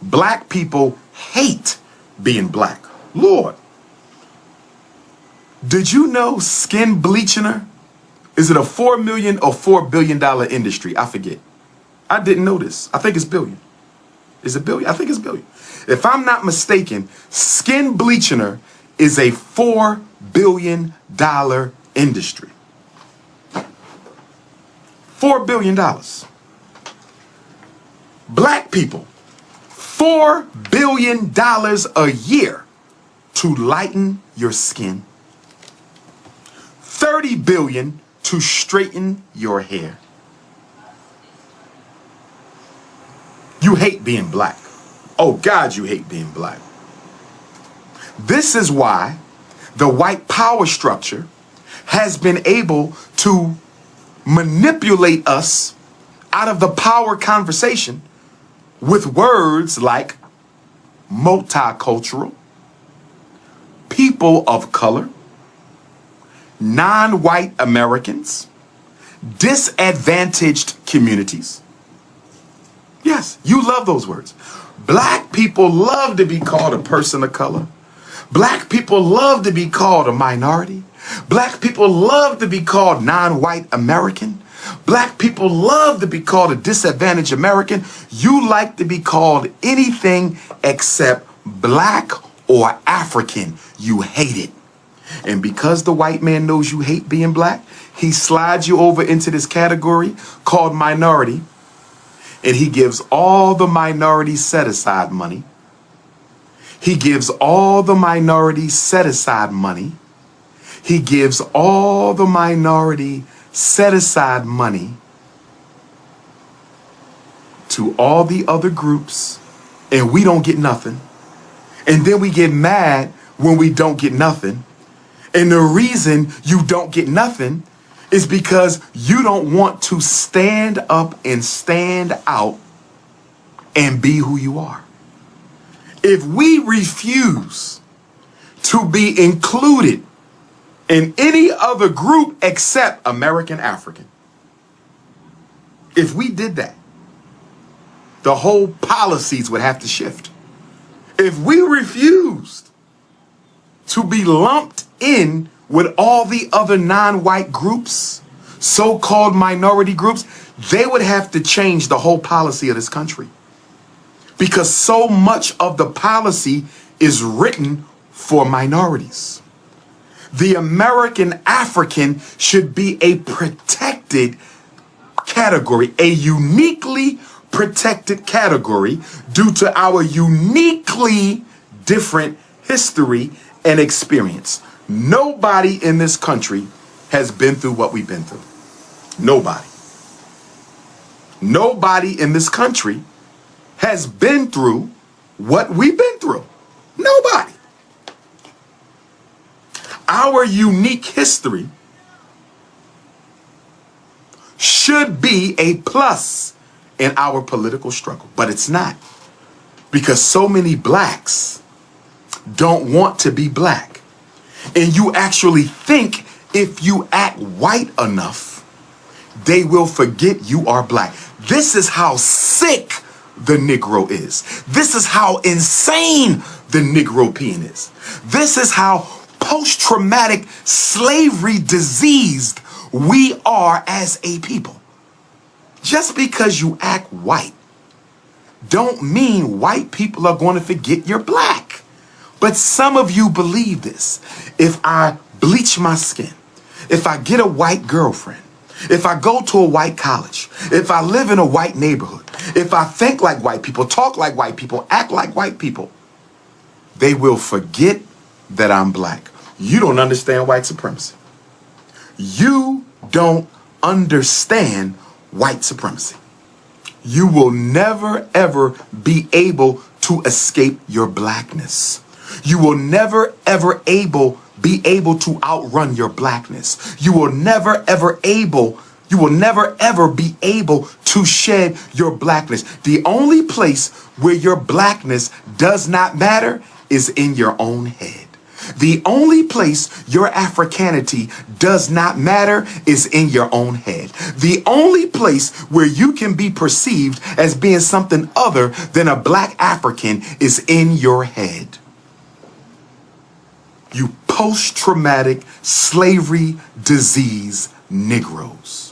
Black people hate being black. Lord, did you know skin bleaching? Is it a 4 million or $4 billion industry? I forget. I didn't know this. I think it's billion. Is it billion? I think it's billion. If I'm not mistaken, skin bleaching is a $4 billion industry. $4 billion. Black people, $4 billion a year to lighten your skin. $30 billion to straighten your hair. You hate being black. Oh God, you hate being black. This is why the white power structure has been able to manipulate us out of the power conversation with words like multicultural, people of color, non-white Americans, disadvantaged communities. Yes, you love those words. Black people love to be called a person of color. Black people love to be called a minority. Black people love to be called non-white American. Black people love to be called a disadvantaged American. You like to be called anything except black or African. You hate it. And because the white man knows you hate being black, he slides you over into this category called minority. And he gives all the minority set-aside money. He gives all the minority set-aside money. He gives all the minority set-aside money to all the other groups, and we don't get nothing. And then we get mad when we don't get nothing. And the reason you don't get nothing is because you don't want to stand up and stand out and be who you are. If we refuse to be included in any other group except American African, if we did that, the whole policies would have to shift. If we refused to be lumped in with all the other non-white groups, so-called minority groups, they would have to change the whole policy of this country. Because so much of the policy is written for minorities. The American African should be a protected category, a uniquely protected category due to our uniquely different history and experience. Nobody in this country has been through what we've been through. Nobody. Nobody in this country has been through what we've been through. Nobody. Our unique history should be a plus in our political struggle, but it's not, because so many blacks don't want to be black. And you actually think if you act white enough, they will forget you are black. This is how sick the Negro is. This is how insane the Negropean is. This is how post-traumatic slavery diseased we are as a people. Just because you act white don't mean white people are going to forget you're black. But some of you believe this. If I bleach my skin, if I get a white girlfriend, if I go to a white college, if I live in a white neighborhood, if I think like white people, talk like white people, act like white people, they will forget that I'm black. You don't understand white supremacy. You don't understand white supremacy. You will never, ever be able to escape your blackness. You will never, ever be able to outrun your blackness. You will never, ever be able to shed your blackness. The only place where your blackness does not matter is in your own head. The only place your Africanity does not matter is in your own head. The only place where you can be perceived as being something other than a black African is in your head. You post-traumatic slavery disease Negroes.